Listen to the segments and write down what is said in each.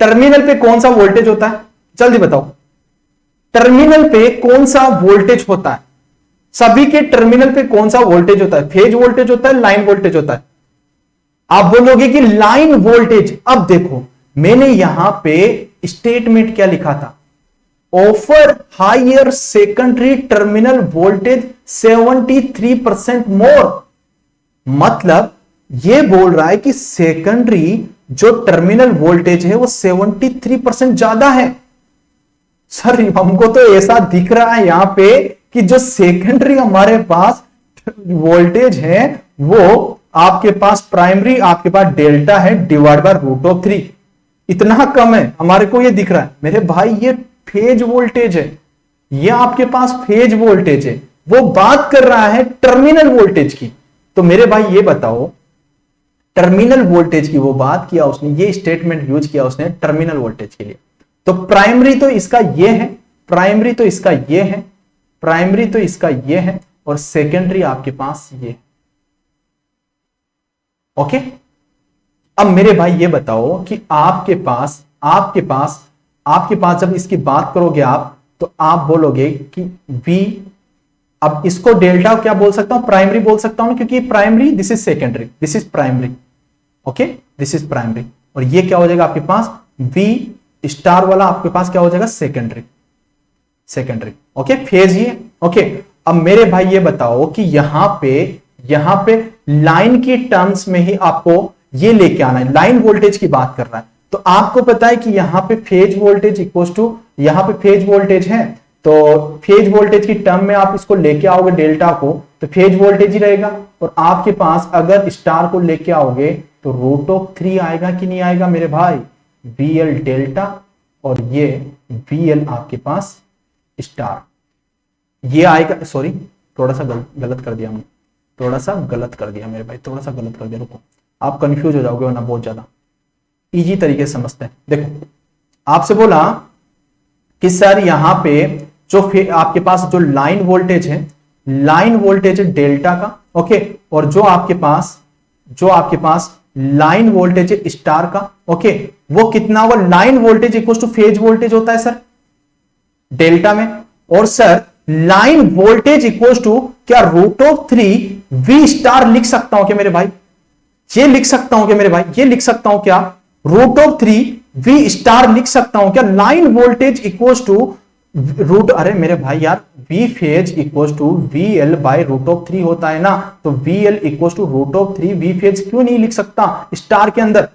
Terminal पे कौन सा वोल्टेज होता है, जल्दी बताओ। टर्मिनल पे कौन सा वोल्टेज होता है, सभी के टर्मिनल पे कौन सा वोल्टेज होता है? फेज वोल्टेज होता है, लाइन वोल्टेज होता है? आप बोलोगे कि लाइन वोल्टेज। अब देखो मैंने यहां पे स्टेटमेंट क्या लिखा था, offer higher secondary terminal voltage 73% more. मतलब यह बोल रहा है कि सेकेंडरी जो टर्मिनल वोल्टेज है वो 73% ज्यादा है। सर हमको तो ऐसा दिख रहा है यहां पे कि जो सेकेंडरी हमारे पास वोल्टेज है वो आपके पास प्राइमरी आपके पास डेल्टा है डिवाइड बाय √3, इतना कम है हमारे को ये दिख रहा है। मेरे भाई ये फेज वोल्टेज है, ये आपके पास फेज वोल्टेज है, वो बात कर रहा है टर्मिनल वोल्टेज की। तो मेरे भाई ये बताओ, टर्मिनल वोल्टेज की वो बात किया उसने, ये स्टेटमेंट यूज किया उसने टर्मिनल वोल्टेज के लिए। तो प्राइमरी तो इसका ये है, प्राइमरी तो इसका ये है, प्राइमरी तो इसका ये है, और सेकेंडरी आपके पास ये है। ओके, अब मेरे भाई ये बताओ कि आपके पास जब इसकी बात करोगे आप, तो आप बोलोगे कि V, अब इसको डेल्टा क्या बोल सकता हूं, प्राइमरी बोल सकता हूं, क्योंकि primary this is secondary, this is primary. Okay, this is primary, और ये क्या हो जाएगा आपके पास V स्टार वाला आपके पास क्या हो जाएगा, सेकेंडरी, सेकेंडरी। ओके, फेज ये। ओके, अब मेरे भाई ये बताओ कि यहां पे लाइन की टर्म्स में ही आपको ये लेके आना है, लाइन वोल्टेज की बात कर रहा है। तो आपको पता है कि यहां पे फेज वोल्टेज इक्वल टू, यहां पे फेज वोल्टेज है, तो फेज वोल्टेज की टर्म में आप इसको लेके आओगे डेल्टा को, तो फेज वोल्टेज ही रहेगा। और आपके पास अगर स्टार को लेके आओगे तो √3 आएगा कि नहीं आएगा मेरे भाई, VL डेल्टा, और ये VL आपके पास स्टार, ये आएगा। सॉरी, थोड़ा सा गलत कर दिया हमने, थोड़ा सा गलत कर दिया मेरे भाई, थोड़ा सा गलत कर दिया, रुको, आप कंफ्यूज हो जाओगे वरना बहुत ज्यादा। इजी तरीके से समझते हैं। देखो आपसे बोला कि सर यहां पे जो आपके पास जो लाइन वोल्टेज है, लाइन वोल्टेज है डेल्टा का, ओके, और जो आपके पास लाइन वोल्टेज है स्टार का, ओके, वो कितना हुआ, line voltage equal to phase voltage होता है सर डेल्टा में। और sir line voltage equal to क्या √3 V स्टार लिख सकता हूं क्या मेरे भाई, ये लिख सकता हूं क्या मेरे भाई, ये लिख सकता हूं क्या, √3 V स्टार लिख सकता हूं क्या। लाइन वोल्टेज इक्वल टू अरे मेरे भाई यार, V phase equal to VL by √3 होता है ना, तो VL equal to √3 V phase क्यों नहीं लिख सकता स्टार के अंदर।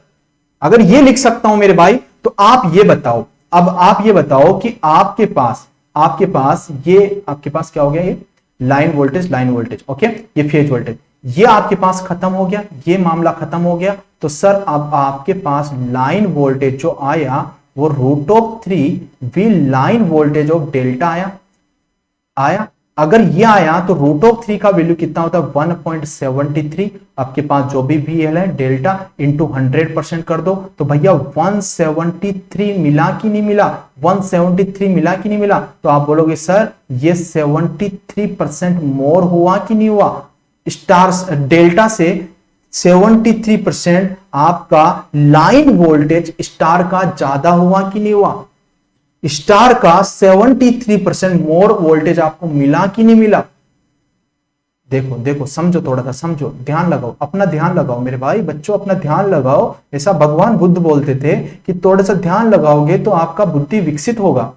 अगर ये लिख सकता हूं मेरे भाई, तो आप ये बताओ, अब आप ये बताओ कि आपके पास क्या हो गया, ये लाइन वोल्टेज, ओके, ये फेज वोल्टेज, ये आपके पास खत्म हो गया, ये मामला खत्म हो गया। तो सर अब आपके पास लाइन वोल्टेज जो आया वो √3 V line voltage of delta आया। अगर ये आया तो √3 का वैल्यू कितना होता है, 1.73। आपके पास जो भी VL है डेल्टा इंटू 100% कर दो, तो भैया 173 मिला कि नहीं मिला, 173 मिला कि नहीं मिला। तो आप बोलोगे सर ये 73% मोर हुआ कि नहीं हुआ, स्टार्स डेल्टा से 73% आपका लाइन वोल्टेज स्टार का ज्यादा हुआ कि नहीं हुआ, स्टार का 73% मोर वोल्टेज आपको मिला कि नहीं मिला। देखो समझो, थोड़ा सा समझो, ध्यान लगाओ, अपना ध्यान लगाओ मेरे भाई, बच्चों अपना ध्यान लगाओ। ऐसा भगवान बुद्ध बोलते थे कि थोड़ा सा ध्यान लगाओगे तो आपका बुद्धि विकसित होगा।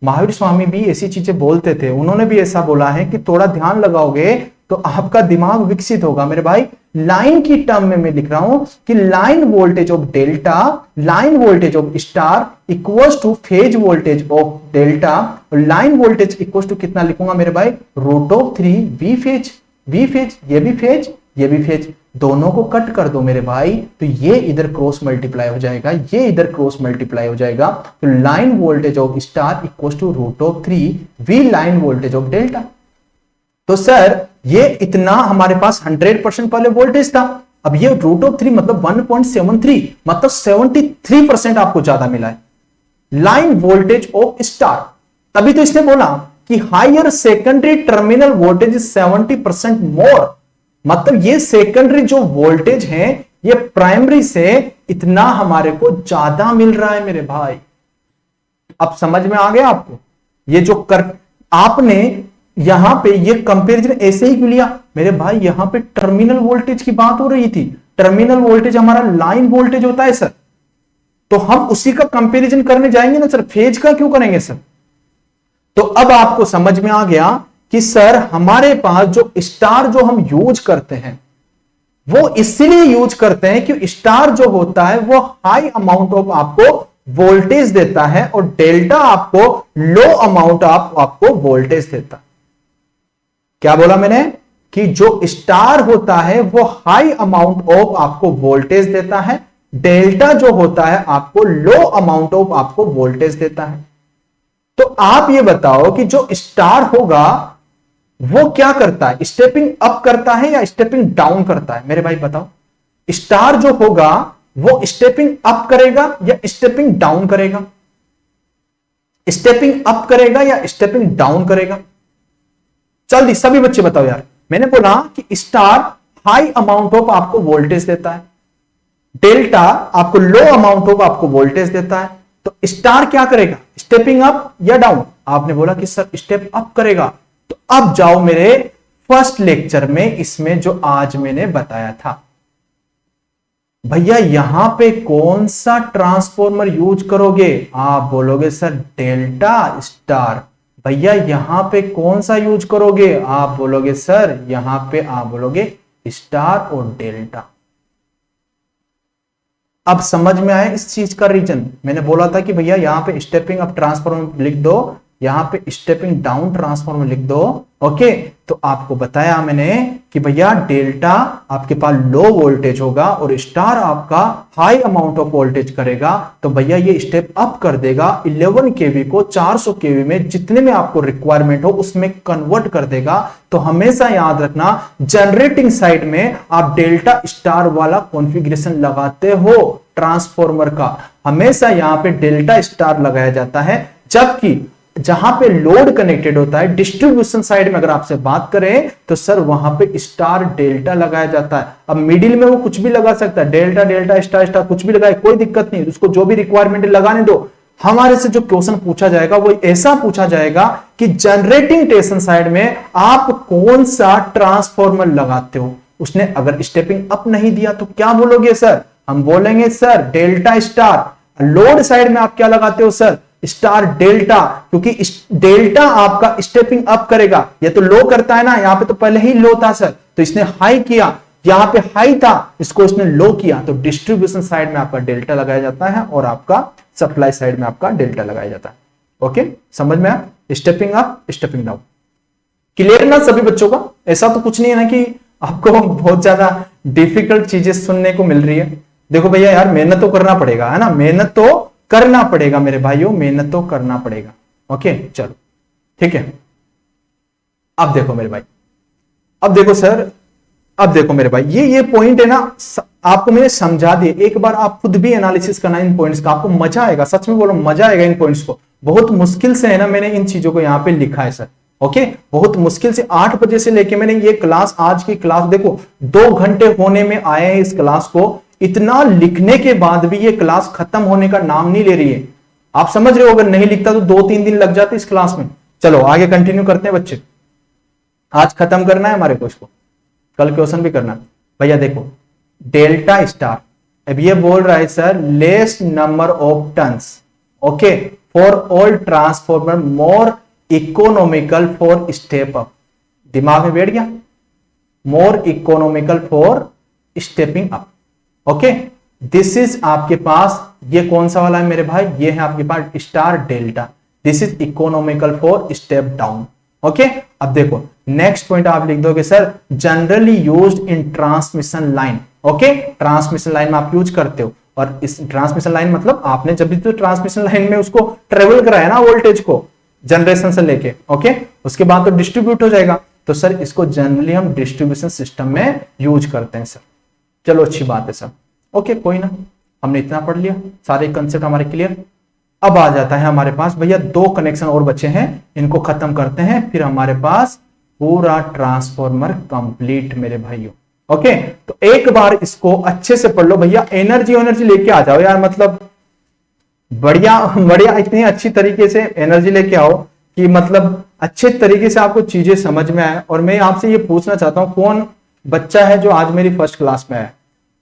महावीर स्वामी भी ऐसी चीजें बोलते थे, उन्होंने भी ऐसा बोला है कि थोड़ा ध्यान लगाओगे तो आपका दिमाग विकसित होगा मेरे भाई। लाइन की टर्म में मैं लिख रहा हूं कि line voltage of delta, line voltage of star equals to phase voltage of delta, और लाइन वोल्टेज इक्वल्स टू कितना लिखूंगा मेरे भाई, √3 V फेज, ये भी फेज, ये भी फेज, दोनों को कट कर दो मेरे भाई, तो ये इधर क्रॉस मल्टीप्लाई हो जाएगा, ये इधर क्रॉस मल्टीप्लाई हो जाएगा। तो line voltage of star equals to √3 V line voltage of delta. तो सर ये इतना हमारे पास 100% पहले वोल्टेज था, अब ये √3 मतलब 1.73, मतलब 73% आपको ज्यादा मिला है लाइन वोल्टेज ऑफ स्टार। तभी तो इसने बोला कि higher secondary terminal voltage is 70% more, मतलब ये सेकेंडरी जो वोल्टेज है ये प्राइमरी से इतना हमारे को ज्यादा मिल रहा है मेरे भाई। अब समझ में आ गया आपको? ये जो आपने यहां पे ये कंपैरिजन ऐसे ही क्यों लिया मेरे भाई? यहां पे टर्मिनल वोल्टेज की बात हो रही थी। टर्मिनल वोल्टेज हमारा लाइन वोल्टेज होता है सर, तो हम उसी का कंपैरिजन करने जाएंगे ना सर, फेज का क्यों करेंगे सर? तो अब आपको समझ में आ गया कि सर हमारे पास जो स्टार जो हम यूज करते हैं वो इसलिए यूज करते हैं कि स्टार जो होता है वो हाई अमाउंट ऑफ आपको वोल्टेज देता है और डेल्टा आपको लो अमाउंट ऑफ आपको वोल्टेज देता है। क्या बोला मैंने? कि जो स्टार होता है वो हाई अमाउंट ऑफ आपको वोल्टेज देता है, डेल्टा जो होता है आपको लो अमाउंट ऑफ आपको वोल्टेज देता है। तो आप ये बताओ कि जो स्टार होगा वो क्या करता है? स्टेपिंग अप करता है या स्टेपिंग डाउन करता है मेरे भाई बताओ? स्टार जो होगा वो स्टेपिंग अप करेगा या स्टेपिंग डाउन करेगा? स्टेपिंग अप करेगा या स्टेपिंग डाउन करेगा? जल्दी सभी बच्चे बताओ यार। मैंने बोला कि स्टार हाई अमाउंट ऑफ आपको वोल्टेज देता है, डेल्टा आपको लो अमाउंट ऑफ आपको वोल्टेज देता है, तो स्टार क्या करेगा? स्टेपिंग अप या डाउन? आपने बोला कि सर स्टेप अप करेगा। तो अब जाओ मेरे फर्स्ट लेक्चर में, इसमें जो आज मैंने बताया था भैया यहां पे कौन सा ट्रांसफॉर्मर यूज करोगे? आप बोलोगे सर डेल्टा स्टार। भैया यहां पे कौन सा यूज करोगे? आप बोलोगे सर यहां पे आप बोलोगे स्टार और डेल्टा। अब समझ में आया इस चीज का रीजन? मैंने बोला था कि भैया यहां पे स्टेपिंग अप ट्रांसफॉर्मर लिख दो, यहां पे स्टेपिंग डाउन ट्रांसफॉर्मर लिख दो। ओके, तो आपको बताया मैंने कि भैया डेल्टा आपके पास लो वोल्टेज होगा और स्टार आपका हाई अमाउंट ऑफ वोल्टेज करेगा। तो भैया ये स्टेप अप कर देगा, 11 केवी को 400 केवी में जितने में आपको रिक्वायरमेंट हो उसमें कन्वर्ट कर देगा। तो हमेशा याद रखना जनरेटिंग साइड में आप डेल्टा स्टार वाला कॉन्फ़िगरेशन लगाते हो ट्रांसफॉर्मर का, हमेशा यहां पे डेल्टा स्टार लगाया जाता है। जबकि जहां पे लोड कनेक्टेड होता है डिस्ट्रीब्यूशन साइड में अगर आपसे बात करें तो सर वहां पे स्टार डेल्टा लगाया जाता है। अब मिडिल में वो कुछ भी लगा सकता है, डेल्टा डेल्टा स्टार स्टार कुछ भी लगाए, कोई दिक्कत नहीं, उसको जो भी रिक्वायरमेंट लगाने दो। हमारे से जो क्वेश्चन पूछा जाएगा वो ऐसा पूछा जाएगा कि जनरेटिंग स्टेशन साइड में आप कौन सा ट्रांसफॉर्मर लगाते हो। उसने अगर स्टेपिंग अप नहीं दिया तो क्या बोलोगे सर? हम बोलेंगे sir delta star. Load side में आप क्या लगाते हो सर? स्टार डेल्टा, क्योंकि डेल्टा आपका स्टेपिंग अप करेगा। ये तो लो करता है ना, यहां पे तो पहले ही लो था सर, तो इसने हाई किया, यहां पे हाई था इसको इसने लो किया, तो डिस्ट्रीब्यूशन साइड में आपका डेल्टा लगाया जाता है और आपका सप्लाई साइड में आपका डेल्टा लगाया जाता है। ओके, समझ में आप? Stepping up stepping down clear ना सभी बच्चों का? ऐसा तो कुछ नहीं है ना कि आपको बहुत ज्यादा डिफिकल्ट चीजें सुनने को मिल रही है। देखो भैया यार मेहनत तो करना पड़ेगा, है ना, मेहनत तो करना पड़ेगा मेरे भाइयों, मेहनत तो करना पड़ेगा। ओके चलो ठीक है। अब देखो मेरे भाई, अब देखो सर, अब देखो मेरे भाई, ये पॉइंट है ना, आपको मैंने समझा दिए। एक बार आप खुद भी एनालिसिस करना इन पॉइंट्स का, आपको मजा आएगा, सच में बोलो मजा आएगा इन पॉइंट्स को। बहुत मुश्किल से है ना मैंने इन चीजों को यहां पे लिखा है सर। ओके, बहुत मुश्किल से 8 बजे से लेके मैंने ये क्लास, आज की क्लास देखो 2 घंटे होने में आए हैं इस क्लास को। इतना लिखने के बाद भी ये क्लास खत्म होने का नाम नहीं ले रही है। आप समझ रहे हो, अगर नहीं लिखता तो 2-3 दिन लग जाते इस क्लास में। चलो आगे कंटिन्यू करते हैं बच्चे, आज खत्म करना है हमारे को इसको, कल क्वेश्चन भी करना। भैया देखो डेल्टा स्टार, अब ये बोल रहा है sir less number of turns, okay, for all transformer more economical for step up. दिमाग में बैठ गया? मोर economical for stepping up. Okay, this is आपके पास, ये कौन सा वाला है मेरे भाई? ये है आपके पास star delta. This is economical for step down. Okay, अब देखो नेक्स्ट पॉइंट आप लिख दोगे sir generally used in transmission line. Okay, transmission line में आप यूज करते हो, और इस ट्रांसमिशन लाइन मतलब आपने जब भी तो ट्रांसमिशन लाइन में उसको ट्रेवल कराया ना वोल्टेज को जनरेशन से लेके, ओके, उसके बाद तो डिस्ट्रीब्यूट हो जाएगा। तो सर इसको जनरली हम डिस्ट्रीब्यूशन सिस्टम में यूज करते हैं सर। चलो अच्छी बात है सर, ओके कोई ना, हमने इतना पढ़ लिया, सारे कंसेप्ट हमारे क्लियर। अब आ जाता है हमारे पास भैया 2 कनेक्शन और बचे हैं, इनको खत्म करते हैं, फिर हमारे पास पूरा ट्रांसफॉर्मर कंप्लीट मेरे भाइयों। ओके, तो एक बार इसको अच्छे से पढ़ लो भैया, एनर्जी एनर्जी लेके आ जाओ यार, मतलब बढ़िया बढ़िया, इतनी अच्छी तरीके से एनर्जी लेके आओ कि मतलब अच्छे तरीके से आपको चीजें समझ में आए। और मैं आपसे ये पूछना चाहता हूं, कौन बच्चा है जो आज मेरी फर्स्ट क्लास में आया?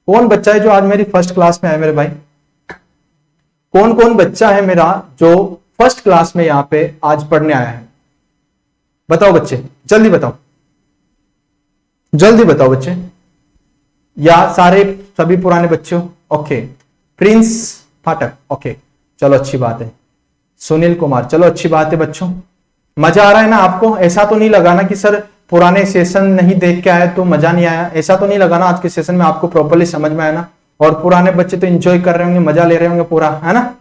कौन बच्चा है जो आज मेरी फर्स्ट क्लास में आया मेरे भाई? कौन कौन बच्चा है मेरा जो फर्स्ट क्लास में यहां पे आज पढ़ने आया है? बताओ बच्चे, जल्दी बताओ, जल्दी बताओ बच्चे, या सारे सभी पुराने बच्चों? ओके, प्रिंस फाटक, ओके चलो अच्छी बात है। सुनील कुमार, चलो अच्छी बात है बच्चों, मजा आ रहा है ना आपको? ऐसा तो नहीं लगा ना कि सर पुराने सेशन नहीं देख के आए तो मजा नहीं आया? ऐसा तो नहीं लगा ना आज के सेशन में आपको प्रॉपर्ली समझ में आया ना? और पुराने बच्चे तो एंजॉय कर रहे होंगे, मजा ले रहे होंगे पूरा, है ना?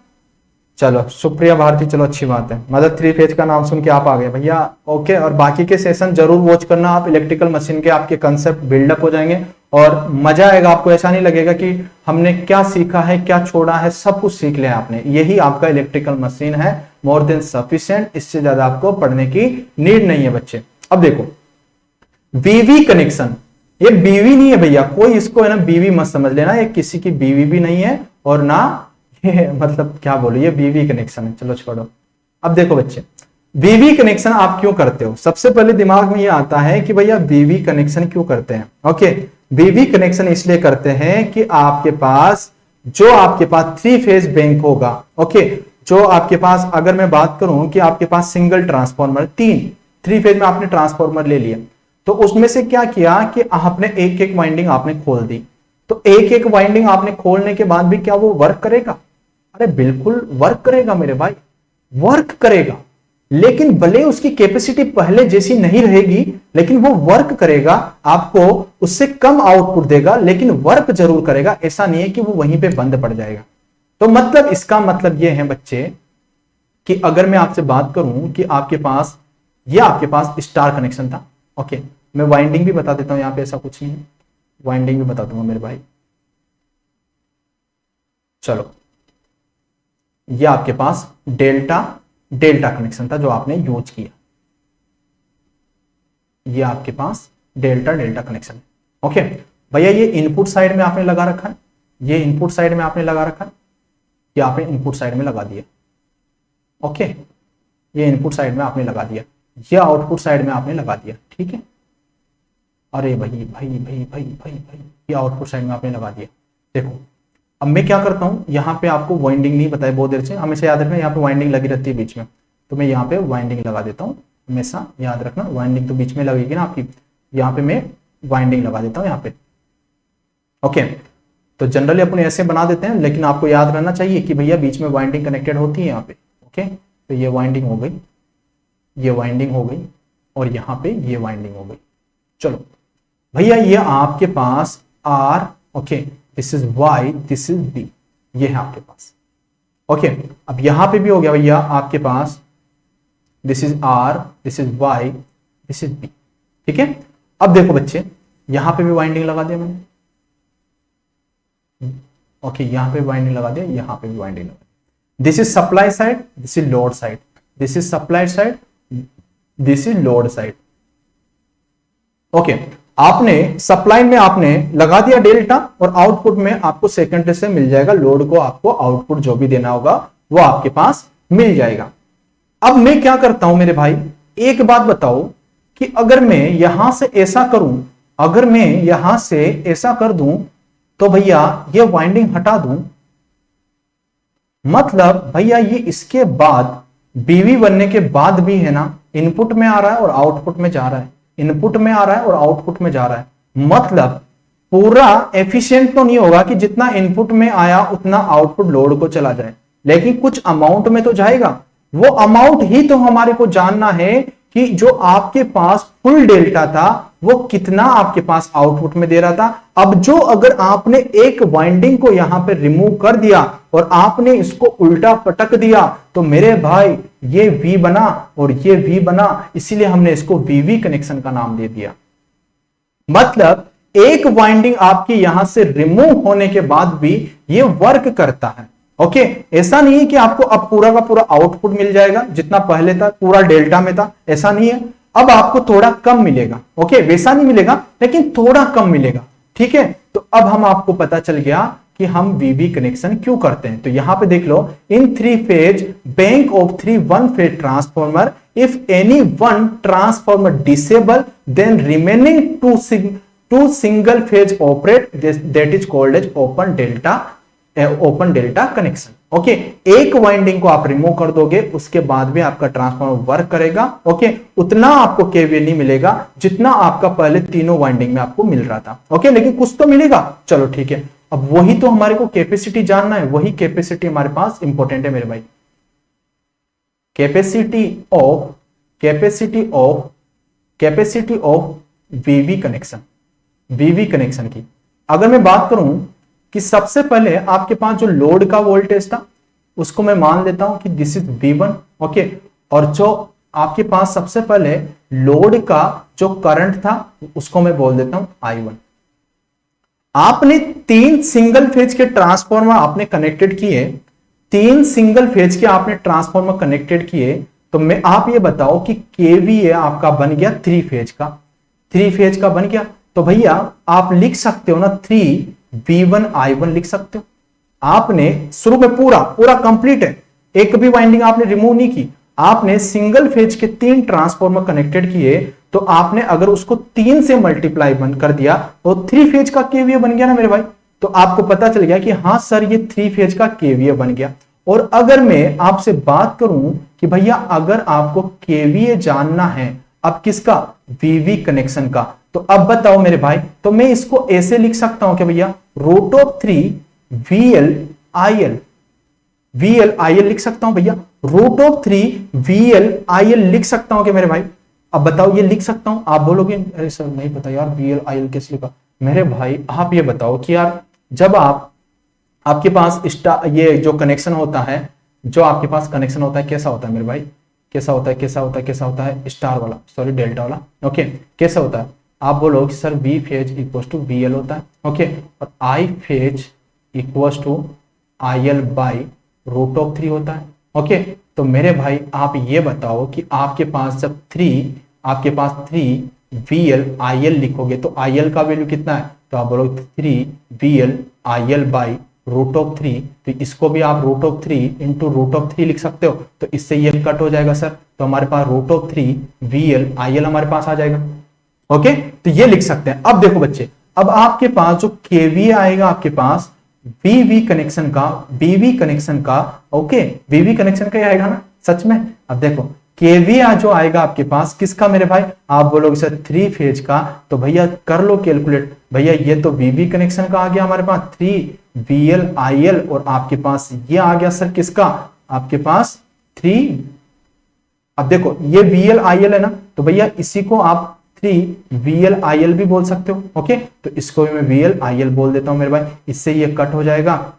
चलो सुप्रिया भारती, चलो अच्छी बात है। मदर थ्री फेज का नाम सुन के आप आ गए भैया, ओके। और बाकी के सेशन जरूर वॉच करना आप, इलेक्ट्रिकल मशीन के आपके कंसेप्ट बिल्डअप हो जाएंगे और मजा आएगा आपको। ऐसा नहीं लगेगा कि हमने क्या सीखा है क्या छोड़ा है, सब कुछ सीख लिया आपने। यही आपका इलेक्ट्रिकल मशीन है, मोर देन सफिशिएंट, इससे ज्यादा आपको पढ़ने की नीड नहीं है बच्चे। अब देखो बीवी कनेक्शन, ये बीवी नहीं है भैया, कोई इसको है ना बीवी मत समझ लेना, ये किसी की बीवी भी नहीं है और ना ये मतलब क्या बोलो, ये बीवी कनेक्शन है, चलो छोड़ो। अब देखो बच्चे, बीवी कनेक्शन आप क्यों करते हो? सबसे पहले दिमाग में ये आता है कि भैया बीवी कनेक्शन क्यों करते हैं? ओके, बीवी कनेक्शन इसलिए करते हैं कि आपके पास थ्री फेज बैंक होगा, ओके, जो आपके पास, अगर मैं बात करूं कि आपके पास सिंगल ट्रांसफॉर्मर, थ्री फेज में आपने ट्रांसफॉर्मर ले लिया, तो उसमें से क्या किया कि आपने एक एक वाइंडिंग आपने खोल दी। तो एक एक वाइंडिंग आपने खोलने के बाद भी क्या वो वर्क करेगा? अरे बिल्कुल वर्क करेगा मेरे भाई, वर्क करेगा, लेकिन भले उसकी कैपेसिटी पहले जैसी नहीं रहेगी, लेकिन वो वर्क करेगा, आपको उससे कम आउटपुट देगा, लेकिन वर्क जरूर करेगा। ऐसा नहीं है कि वो वहीं पे बंद पड़ जाएगा। तो मतलब इसका मतलब ये है बच्चे कि अगर मैं आपसे बात करूं कि आपके पास स्टार कनेक्शन था, ओके, मैं वाइंडिंग भी बता देता हूं, यहां पे ऐसा कुछ नहीं है, वाइंडिंग भी बता दूंगा मेरे भाई। चलो, ये आपके पास डेल्टा कनेक्शन था जो आपने यूज किया, ये आपके पास डेल्टा कनेक्शन है, ओके भैया। ये इनपुट साइड में आपने लगा रखा है, ये इनपुट साइड में आपने लगा रखा है, ये आपने इनपुट साइड में लगा दिया, ओके, ये इनपुट साइड में आपने लगा दिया, ये आउटपुट साइड में आपने लगा दिया, ठीक है। अरे भाई भाई भाई भाई भाई भाई, ये आउटपुट साइड में आपने लगा दिया। देखो अब मैं क्या करता हूं, यहां पे आपको वाइंडिंग नहीं बताया बहुत देर से, हमेशा याद रखना, यहाँ पे वाइंडिंग लगी रहती है बीच में, तो मैं यहाँ पे वाइंडिंग लगा देता हूँ, हमेशा याद रखना, वाइंडिंग तो बीच में लगेगी ना आपकी, यहाँ पे मैं वाइंडिंग लगा देता हूँ यहाँ पे, ओके। तो जनरली अपन ऐसे बना देते हैं, लेकिन आपको याद रहना चाहिए कि भैया बीच में वाइंडिंग कनेक्टेड होती है यहाँ पे, ओके। तो ये वाइंडिंग हो गई, ये वाइंडिंग हो गई, और यहाँ पे ये वाइंडिंग हो गई। चलो भैया, ये आपके पास R, okay, this is Y, this is B, ये है आपके पास, ओके। अब यहां पे भी हो गया भैया आपके पास, this is R, this is Y, this is B, ठीक है। अब देखो बच्चे, यहां पे भी वाइंडिंग लगा दिया मैंने, ओके, यहां पे वाइंडिंग लगा दिया, यहां पे भी वाइंडिंग लगा दिया। This is supply side, this is load side, this is supply side, this is load side, okay. आपने सप्लाई में आपने लगा दिया डेल्टा, और आउटपुट में आपको सेकेंडरी से मिल जाएगा, लोड को आपको आउटपुट जो भी देना होगा वो आपके पास मिल जाएगा। अब मैं क्या करता हूं मेरे भाई, एक बात बताओ कि अगर मैं यहां से ऐसा करूं, अगर मैं यहां से ऐसा कर दूं, तो भैया ये वाइंडिंग हटा दूं, मतलब भैया ये इसके बाद बीवी बनने के बाद भी है ना, इनपुट में आ रहा है और आउटपुट में जा रहा है, इनपुट में आ रहा है और आउटपुट में जा रहा है। मतलब पूरा एफिशिएंट तो नहीं होगा कि जितना इनपुट में आया उतना आउटपुट लोड को चला जाए, लेकिन कुछ अमाउंट में तो जाएगा। वो अमाउंट ही तो हमारे को जानना है कि जो आपके पास फुल डेल्टा था वो कितना आपके पास आउटपुट में दे रहा था। अब जो अगर आपने एक वाइंडिंग को यहां पे रिमूव कर दिया और आपने इसको उल्टा पटक दिया, तो मेरे भाई ये V बना और ये V बना, इसीलिए हमने इसको VV कनेक्शन का नाम दे दिया। मतलब एक वाइंडिंग आपकी यहां से रिमूव होने के बाद भी ये वर्क करता है, ओके। ऐसा नहीं है कि आपको अब पूरा का पूरा आउटपुट मिल जाएगा जितना पहले था, पूरा डेल्टा में था, ऐसा नहीं है। अब आपको थोड़ा कम मिलेगा, ओके, वैसा नहीं मिलेगा लेकिन थोड़ा कम मिलेगा। ठीक है, तो अब हम आपको पता चल गया कि हम वीवी कनेक्शन क्यों करते हैं। तो यहां पे देख लो, in 3 phase bank of 3 1 phase transformer, if any one transformer disable then remaining two single phase operate, that is called as open delta connection. Okay, एक वाइंडिंग को आप रिमूव कर दोगे, उसके बाद भी आपका ट्रांसफॉर्मर वर्क करेगा। ओके, उतना आपको केवीए नहीं मिलेगा जितना आपका पहले तीनों वाइंडिंग में आपको मिल रहा था। ओके, लेकिन कुछ तो मिलेगा। चलो ठीक है, अब वही तो हमारे को कैपेसिटी जानना है, वही कैपेसिटी हमारे पास इंपॉर्टेंट है मेरे भाई। कैपेसिटी ऑफ वीवी कनेक्शन की अगर मैं बात करूं कि सबसे पहले आपके पास जो लोड का वोल्टेज था उसको मैं मान लेता हूं कि दिस इज V1। ओके, और जो आपके पास सबसे पहले लोड का जो करंट था उसको मैं बोल देता हूं I1। आपने 3 सिंगल फेज के ट्रांसफॉर्मर आपने कनेक्टेड किए, 3 सिंगल फेज के आपने ट्रांसफॉर्मर कनेक्टेड किए, तो मैं आप ये बताओ कि केवीए आपका बन गया 3 फेज का बन गया। तो भैया आप लिख सकते हो ना 3V1 I1 लिख सकते हो। आपने शुरू में पूरा कंप्लीट है, एक भी वाइंडिंग आपने रिमूव नहीं की, आपने सिंगल फेज के 3 ट्रांसफॉर्मर कनेक्टेड किए, तो आपने अगर उसको 3 से मल्टीप्लाई कर दिया तो 3 फेज का केवीए बन गया ना मेरे भाई। तो आपको पता चल गया कि हाँ सर ये 3 फेज का केवीए बन गया। और अगर मैं आपसे बात करूं कि भैया अगर आपको केवीए जानना है अब किसका, वीवी कनेक्शन का, तो अब बताओ मेरे भाई, तो मैं इसको ऐसे लिख सकता हूं कि भैया रूट ऑफ 3 VL IL लिख सकता हूं भैया, रूट ऑफ 3 VL IL लिख सकता हूं कि मेरे भाई। अब बताओ ये लिख सकता हूं, आप बोलोगे अरे सर नहीं पता यार VL IL कैसे लिखा। मेरे भाई आप ये बताओ कि यार जब आपके पास ये जो कनेक्शन होता है, जो आपके पास कनेक्शन होता है कैसा होता है मेरे भाई, कैसा होता है स्टार वाला, सॉरी डेल्टा वाला। ओके, कैसा होता है, आप बोलो कि sir V phase equal to VL होता है। ओके, और I phase equal to IL by root of 3 होता है। ओके, तो मेरे भाई आप ये बताओ कि आपके पास जब 3 VL IL लिखोगे तो IL का वैल्यू कितना है, तो आप बोलोगे 3 VL IL by root of 3, तो इसको भी आप root of 3 into root of 3 लिख सकते हो, तो इससे ये कट हो जाएगा सर, तो हमारे पास रूट ऑफ 3 VL IL हमारे पास आ जाएगा। ओके, तो ये लिख सकते हैं। अब देखो बच्चे, अब आपके पास जो केवीए आएगा आपके पास वीवी कनेक्शन का, ओके वीवी कनेक्शन का ही आएगा ना सच में। अब देखो केवीए जो आएगा आपके पास किसका मेरे भाई, आप बोलोगे सर 3 फेज का, तो भैया कर लो कैलकुलेट, भैया ये तो वीवी कनेक्शन का आ गया हमारे पास 3 VL IL, और आपके पास ये आ गया सर किसका, आपके पास 3, अब देखो ये VL IL है ना, तो भैया इसी को आप 3 VL IL भी बोल सकते हो। ओके, तो इसको भी मैं VL IL बोल देता हूं मेरे भाई, इससे ये कट हो जाएगा।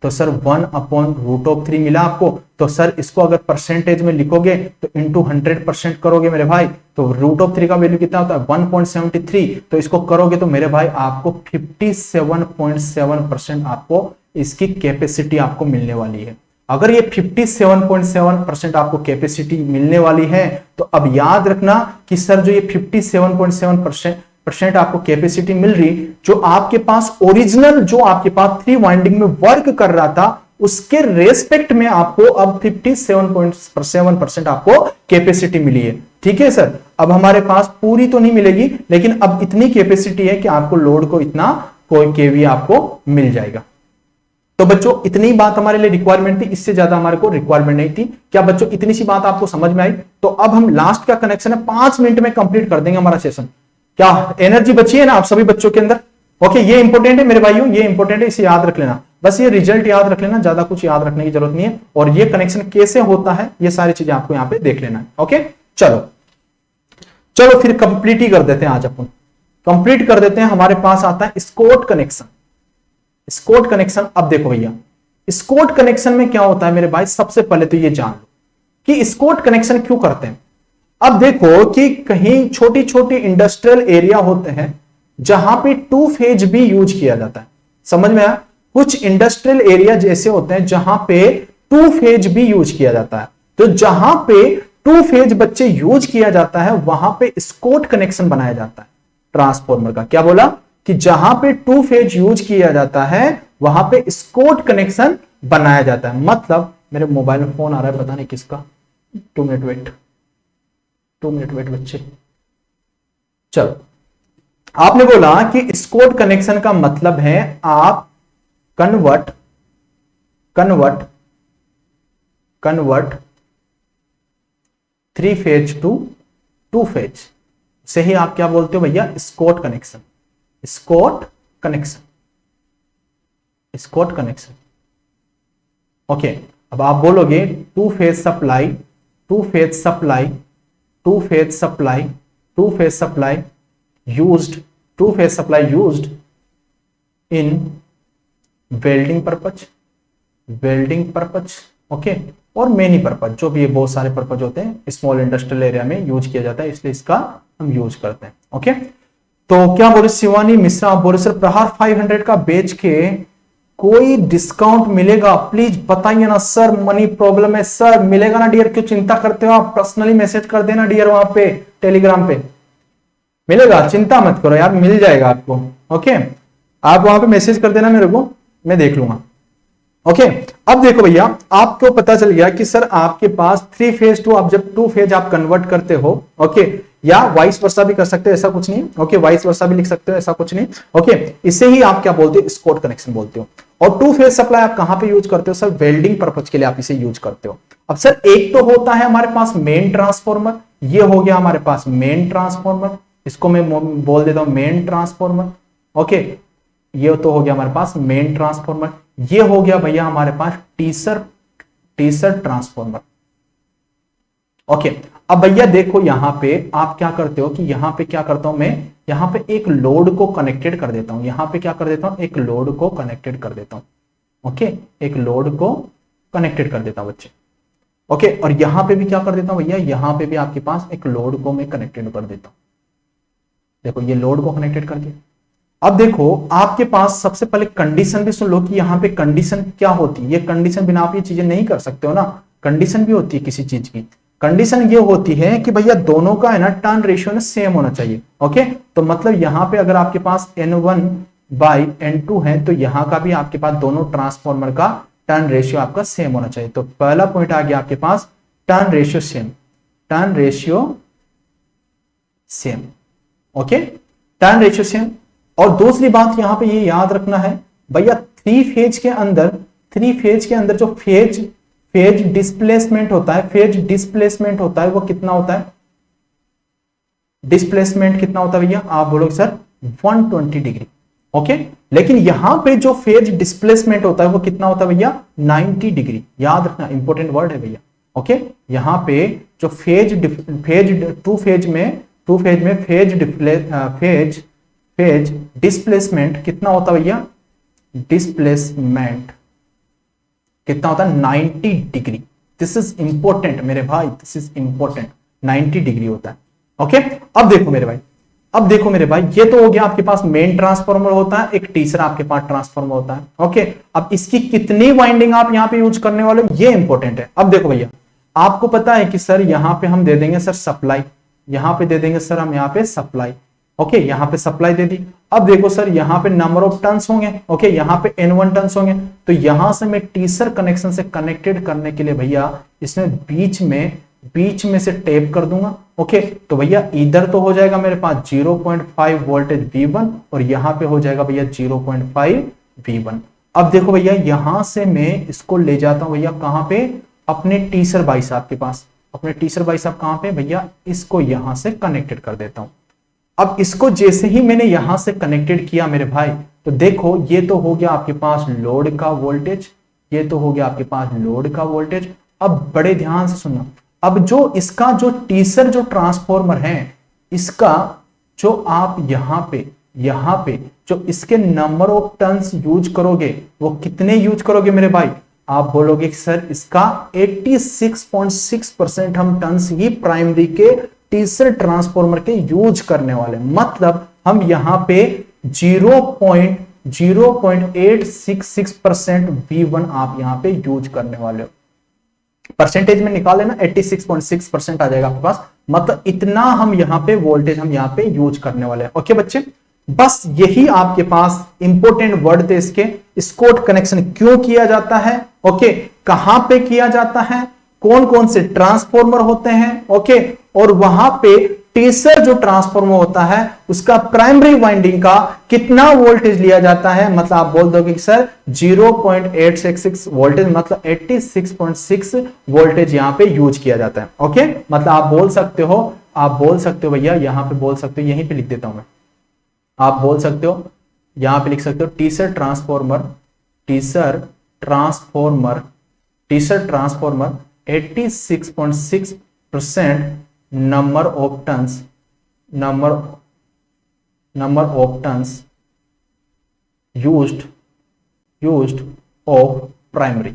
तो सर 1 अपॉन रूट ऑफ 3 मिला आपको, तो सर इसको अगर परसेंटेज में लिखोगे तो इंटू 100% करोगे मेरे भाई, तो रूट ऑफ 3 का वैल्यू कितना होता है 1.73, तो इसको करोगे तो मेरे भाई आपको 57.7% आपको इसकी कैपेसिटी आपको मिलने वाली है। अगर ये 57.7% आपको कैपेसिटी मिलने वाली है, तो अब याद रखना कि सर जो ये 57.7% आपको कैपेसिटी मिल रही, जो आपके पास ओरिजिनल जो आपके पास 3 वाइंडिंग में वर्क कर रहा था उसके रेस्पेक्ट में आपको अब 57.7% आपको कैपेसिटी मिली है। ठीक है सर, अब हमारे पास पूरी तो नहीं मिलेगी, लेकिन अब इतनी कैपेसिटी है कि आपको लोड को इतना कोई केवी आपको मिल जाएगा। तो बच्चों इतनी बात हमारे लिए रिक्वायरमेंट थी, इससे ज्यादा हमारे को रिक्वायरमेंट नहीं थी। क्या बच्चों इतनी सी बात आपको समझ में आई? तो अब हम लास्ट का कनेक्शन है 5 मिनट में कंप्लीट कर देंगे हमारा सेशन। क्या एनर्जी बची है ना आप सभी बच्चों के अंदर? ओके, ये इंपॉर्टेंट है मेरे भाइयों, ये इंपॉर्टेंट है, इसे याद रख लेना, बस ये रिजल्ट याद रख लेना, ज्यादा कुछ याद रखने की जरूरत नहीं है। और ये कनेक्शन कैसे होता है ये सारी चीजें आपको यहां पे देख लेना है। ओके, चलो फिर कंप्लीट ही कर देते हैं, आज अपन कंप्लीट कर देते हैं। हमारे पास आता है स्कॉट कनेक्शन। स्कॉट कनेक्शन, अब देखो भैया स्कॉट कनेक्शन में क्या होता है मेरे भाई, सबसे पहले तो ये जान लो कि स्कॉट कनेक्शन क्यों करते हैं। अब देखो कि कहीं छोटी छोटी इंडस्ट्रियल एरिया होते हैं जहां पे 2 फेज भी यूज किया जाता है, समझ में आया? कुछ इंडस्ट्रियल एरिया जैसे होते हैं जहां पे 2 फेज भी यूज किया जाता है, तो जहां पे 2 फेज बच्चे यूज किया जाता है वहां पे स्कॉट कनेक्शन बनाया जाता है ट्रांसफॉर्मर का। क्या बोला? कि जहां पे टू फेज यूज किया जाता है वहां पे स्कोट कनेक्शन बनाया जाता है। मतलब मेरे मोबाइल में फोन आ रहा है, पता नहीं किसका, 2 मिनट वेट, 2 मिनट वेट बच्चे। चलो, आपने बोला कि स्कोट कनेक्शन का मतलब है आप कन्वर्ट 3 फेज टू 2 फेज से ही आप क्या बोलते हो भैया, Scott connection. Scott connection okay. अब आप बोलोगे 2 phase supply used in welding purpose okay, और मेनी पर्पज, जो भी ये बहुत सारे पर्पज होते हैं स्मॉल इंडस्ट्रियल एरिया में यूज किया जाता है, इसलिए इसका हम यूज करते हैं ओके। तो क्या बोले शिवानी मिश्रा, आप बोले सर प्रहार 500 का बेच के कोई डिस्काउंट मिलेगा, प्लीज बताइए ना सर, मनी प्रॉब्लम है सर। मिलेगा ना डियर, क्यों चिंता करते हो आप, पर्सनली मैसेज कर देना डियर, वहां पे टेलीग्राम पे मिलेगा, चिंता मत करो यार, मिल जाएगा आपको ओके। आप वहां पे मैसेज कर देना मेरे को, मैं देख लूंगा ओके। अब देखो भैया, आपको पता चल गया कि सर आपके पास 3 फेज टू, आप जब 2 फेज आप कन्वर्ट करते हो ओके, या वाइस वर्सा भी कर सकते हो, ऐसा कुछ नहीं ओके, वाइस वर्सा भी लिख सकते हो, ऐसा कुछ नहीं ओके। इसे ही आप क्या बोलते हो, स्कोट कनेक्शन बोलते हो। और 2 फेज सप्लाई आप कहां पे यूज करते हो सर, वेल्डिंग पर्पज के लिए आप इसे यूज करते हो। अब सर एक तो होता है हमारे पास मेन ट्रांसफॉर्मर, ये हो गया हमारे पास मेन ट्रांसफॉर्मर, इसको मैं बोल देता हूं मेन ट्रांसफॉर्मर ओके। ये तो हो गया हमारे पास मेन ट्रांसफॉर्मर। ये हो गया भैया हमारे पास टीसर ट्रांसफॉर्मर ओके। अब भैया देखो यहां पे आप क्या करते हो कि यहां पे क्या करता हूं मैं, यहां पे एक लोड को कनेक्टेड कर देता हूं, यहां पे क्या कर देता हूं, एक लोड को कनेक्टेड कर देता हूं ओके, एक लोड को कनेक्टेड कर देता हूं बच्चे ओके। और यहां पे भी क्या कर देता हूं भैया, यहां पे भी आपके पास एक लोड को मैं कनेक्टेड कर देता हूं। देखो ये लोड को कनेक्टेड कर दिया। अब देखो आपके पास सबसे पहले कंडीशन भी सुन लो कि यहां पे कंडीशन क्या होती है। ये कंडीशन बिना आप ये चीजें नहीं कर सकते हो ना, कंडीशन भी होती है किसी चीज की। कंडीशन ये होती है कि भैया दोनों का है ना टर्न रेशियो ना सेम होना चाहिए ओके। तो मतलब यहां पे अगर आपके पास N1/N2 है तो यहां का भी आपके पास दोनों ट्रांसफॉर्मर का टर्न रेशियो आपका सेम होना चाहिए। तो पहला पॉइंट आ गया आपके पास turn ratio same okay, turn ratio same. और दूसरी बात यहां पे ये याद रखना है भैया, 3 फेज के अंदर जो फेज डिस्प्लेसमेंट होता है, वो कितना होता है, डिस्प्लेसमेंट कितना होता है भैया, आप बोलोगे सर 120 डिग्री ओके। लेकिन यहां पे जो फेज डिस्प्लेसमेंट होता है वो कितना होता है भैया, 90 डिग्री। याद रखना, इंपॉर्टेंट वर्ड है भैया ओके। यहां पे जो टू फेज में फेज डिस्प्लेसमेंट कितना होता है भैया, डिस्प्लेसमेंट कितना होता है, 90 डिग्री। दिस इज इंपॉर्टेंट मेरे भाई, दिस इज इंपॉर्टेंट, 90 डिग्री होता है ओके। अब देखो मेरे भाई, ये तो हो गया आपके पास मेन ट्रांसफार्मर होता है, एक तीसरा आपके पास ट्रांसफार्मर होता है ओके। अब इसकी कितनी वाइंडिंग आप यहां पे यूज करने वाले हो, ये इंपॉर्टेंट है। अब देखो भैया, आपको पता है कि सर यहां पे हम दे देंगे सर सप्लाई, यहां पे दे देंगे सर हम यहां पे सप्लाई ओके, यहां पे सप्लाई दे दी। अब देखो सर यहां पे नंबर ऑफ टर्न्स होंगे ओके, यहां पे N1 टर्न्स होंगे। तो यहां से मैं टीसर कनेक्शन से कनेक्टेड करने के लिए भैया इसमें बीच में से टेप कर दूंगा ओके। तो भैया इधर तो हो जाएगा मेरे पास 0.5 वोल्टेज V1 और यहां पे हो जाएगा भैया 0.5 V1। अब देखो भैया यहां से मैं इसको ले जाता हूं भैया कहां पे, अपने टीसर भाई साहब के पास। अपने टीसर भाई साहब कहां पे भैया, इसको यहां से कनेक्टेड कर देता हूं। अब इसको जैसे ही मैंने यहां से कनेक्टेड किया मेरे भाई, तो देखो ये तो हो गया आपके पास लोड का वोल्टेज, ये तो हो गया आपके पास लोड का वोल्टेज। अब बड़े ध्यान से सुनना, अब जो इसका जो टीसर जो ट्रांसफॉर्मर है, इसका जो आप यहां पे जो इसके नंबर ऑफ टर्न्स यूज करोगे, वो कितने यूज करोगे मेरे भाई, आप बोलोगे कि सर इसका 86.6% हम टर्न्स ही प्राइमरी के टीसर ट्रांसफॉर्मर के यूज करने वाले। मतलब हम यहां पे 0.866% V1 आप यहां पे यूज करने वाले हो। परसेंटेज में निकाल लेना, 86.6% आ जाएगा आपके पास। मतलब इतना हम यहां पे वोल्टेज हम यहां पे यूज करने वाले हैं ओके बच्चे। बस यही आपके पास इंपॉर्टेंट वर्ड थे इसके। स्कोट कनेक्शन क्यों किया जाता है, ओके, कहां पे किया जाता है, कौन कौन से ट्रांसफॉर्मर होते हैं, ओके, और वहां पे टेसर जो ट्रांसफॉर्मर होता है उसका प्राइमरी वाइंडिंग का कितना वोल्टेज लिया जाता है, मतलब आप बोल दोगे कि सर 0.866 वोल्टेज, मतलब 86.6 वोल्टेज यहां पे यूज किया जाता है, ओके। मतलब आप बोल सकते हो भैया, यहां पे बोल सकते हो, यहीं पे लिख देता हूं मैं, आप बोल सकते हो यहां पे लिख सकते हो teacher transformer 86.6% number of turns used of primary।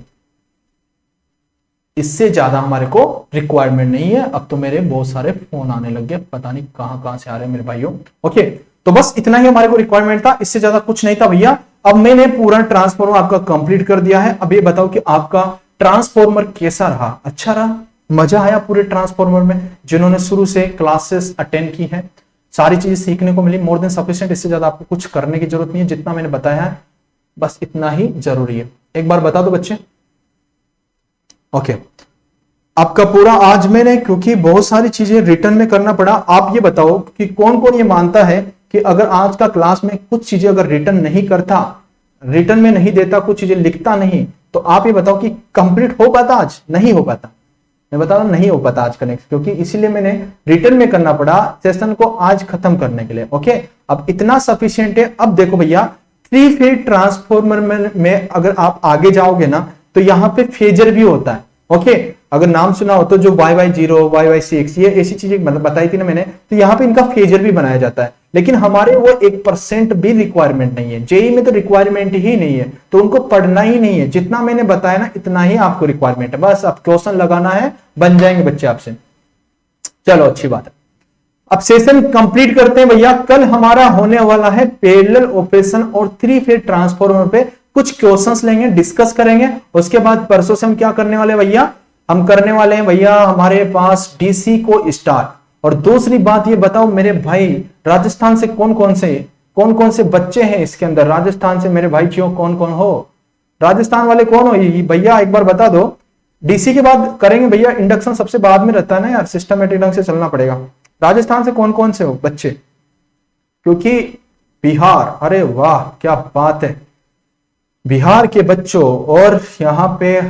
इससे ज्यादा हमारे को रिक्वायरमेंट नहीं है। अब तो मेरे बहुत सारे फोन आने लग गए, पता नहीं कहां से आ रहे हैं मेरे भाइयों, ओके। तो बस इतना ही हमारे को रिक्वायरमेंट था, इससे ज्यादा कुछ नहीं था भैया। अब मैंने पूरा ट्रांसफॉर्मर आपका कंप्लीट कर दिया है। अब ये बताओ कि आपका ट्रांसफॉर्मर कैसा रहा, अच्छा रहा, मजा आया पूरे ट्रांसफॉर्मर में? जिन्होंने शुरू से क्लासेस अटेंड की हैं, सारी चीजें सीखने को मिली, मोर देन सफिशिएंट। इससे ज्यादा आपको कुछ करने की जरूरत नहीं है, जितना मैंने बताया है बस इतना ही जरूरी है। एक बार बता दो बच्चे, ओके। आपका पूरा आज मैंने, क्योंकि बहुत सारी चीजें रिटर्न में करना पड़ा, आप ये बताओ कि कौन कौन ये मानता है कि अगर आज का क्लास में कुछ चीजें अगर रिटर्न नहीं करता, रिटर्न में नहीं देता, कुछ चीजें लिखता नहीं, तो आप ये बताओ कि कंप्लीट हो पाता? आज नहीं हो पाता, मैं बता रहा हूं नहीं हो पाता आज का नेक्स्ट, क्योंकि इसीलिए मैंने रिटर्न में करना पड़ा सेशन को आज खत्म करने के लिए, ओके। अब इतना सफिशिएंट है। अब देखो भैया, 3 फेज ट्रांसफॉर्मर में अगर आप आगे जाओगे ना, तो यहां पे फेजर भी होता है, ओके। अगर नाम सुना हो तो जो YY0, YY6, ये ऐसी चीजें मतलब बताई थी ना मैंने, तो यहां पे इनका फेजर भी बनाया जाता है। लेकिन हमारे वो 1% भी रिक्वायरमेंट नहीं है, जेई में तो रिक्वायरमेंट ही नहीं है, तो उनको पढ़ना ही नहीं है। जितना मैंने बताया ना इतना ही आपको रिक्वायरमेंट है, बस अब क्वेश्चन लगाना है, बन जाएंगे बच्चे आपसे। चलो अच्छी बात है। अब सेशन कंप्लीट करते हैं भैया। कल हमारा होने वाला है पैरेलल ऑपरेशन और 3 फेज ट्रांसफॉर्मर पे कुछ क्वेश्चंस लेंगे, डिस्कस करेंगे। उसके बाद परसों से हम क्या करने वाले भैया, हम करने वाले हैं भैया हमारे पास डीसी को स्टार्ट। और दूसरी बात ये बताओ मेरे भाई, राजस्थान से कौन कौन से बच्चे हैं इसके अंदर? राजस्थान से मेरे भाई क्यों कौन कौन हो? राजस्थान वाले कौन हो भैया, एक बार बता दो। डीसी के बाद करेंगे भैया, इंडक्शन सबसे बाद में रहता है ना यार, सिस्टमेटिक ढंग से चलना पड़ेगा। राजस्थान से कौन से हो बच्चे? क्योंकि बिहार, अरे वाह क्या बात है, बिहार के बच्चों। और यहाँ पे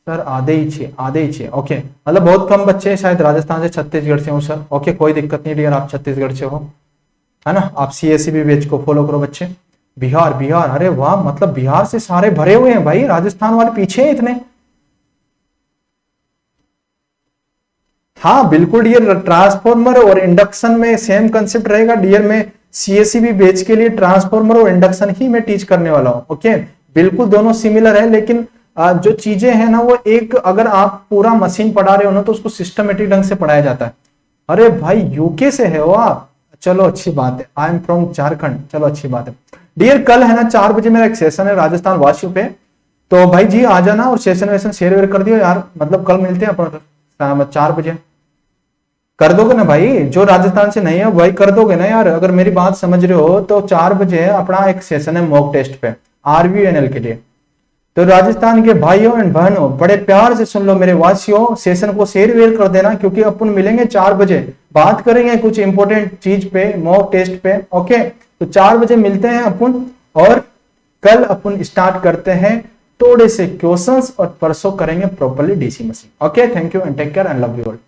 सर आधे ही छे, ओके। मतलब बहुत कम बच्चे शायद राजस्थान से, छत्तीसगढ़ से हो सर, ओके। कोई दिक्कत नहीं डियर, आप छत्तीसगढ़ से हो, है ना। आप CSEB बैच को फॉलो करो बच्चे। बिहार, अरे वाह, मतलब बिहार से सारे भरे हुए हैं भाई, राजस्थान वाले पीछे हैं इतने। हाँ बिल्कुल डियर, ट्रांसफॉर्मर और इंडक्शन में सेम कंसेप्ट रहेगा डियर। में CSEB बैच के लिए ट्रांसफॉर्मर और इंडक्शन ही मैं टीच करने वाला हूं, ओके। बिल्कुल दोनों सिमिलर है, लेकिन जो चीजें हैं ना वो एक, अगर आप पूरा मशीन पढ़ा रहे हो ना तो उसको सिस्टमेटिक ढंग से पढ़ाया जाता है। अरे भाई यूके से है हो आप, चलो अच्छी बात है। आई एम फ्रॉम झारखंड, चलो अच्छी बात है डियर। कल है ना 4 बजे मेरा एक सेशन है राजस्थान वासियों पे, तो भाई जी आ जाना और सेशन वेशन शेयर वेयर कर दियो यार। मतलब कल मिलते हैं अपन 4 बजे, कर दोगे ना भाई? जो राजस्थान से नहीं है वही कर दोगे ना यार, अगर मेरी बात समझ रहे हो तो। 4 बजे अपना एक सेशन है मॉक टेस्ट पे RVNL के लिए। तो राजस्थान के भाइयों एंड बहनों बड़े प्यार से सुन लो मेरे वासियों, सेशन को शेयर वेयर कर देना, क्योंकि अपन मिलेंगे 4 बजे, बात करेंगे कुछ इंपॉर्टेंट चीज पे, मॉक टेस्ट पे, ओके। तो 4 बजे मिलते हैं अपन, और कल अपन स्टार्ट करते हैं थोड़े से क्वेश्चंस, और परसों करेंगे properly DC machine, okay. Thank you and take care and love you all.